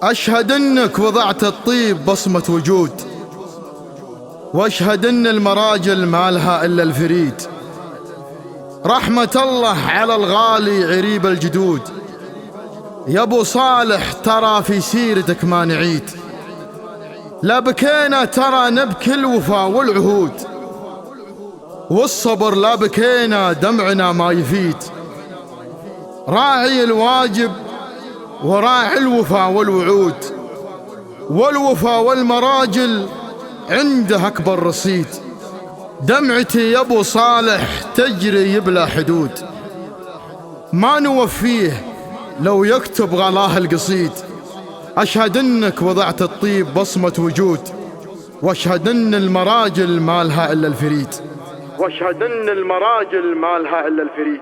أشهد أنك وضعت الطيب بصمة وجود، وأشهد أن المراجل ما لها إلا الفريد. رحمة الله على الغالي عريب الجدود، يا أبو صالح ترى في سيرتك ما نعيد. لا بكينا ترى نبكي الوفا والعهود، والصبر لا بكينا دمعنا ما يفيد. راعي الواجب وراعي الوفا والوعود، والوفا والمراجل عنده أكبر رصيد. دمعتي يا أبو صالح تجري بلا حدود، ما نوفيه لو يكتب غلاه القصيد. أشهد أنك وضعت الطيب بصمة وجود، وأشهد أن المراجل ما لها إلا الفريد. واشهد ان المراجل ما لها الا الفريد.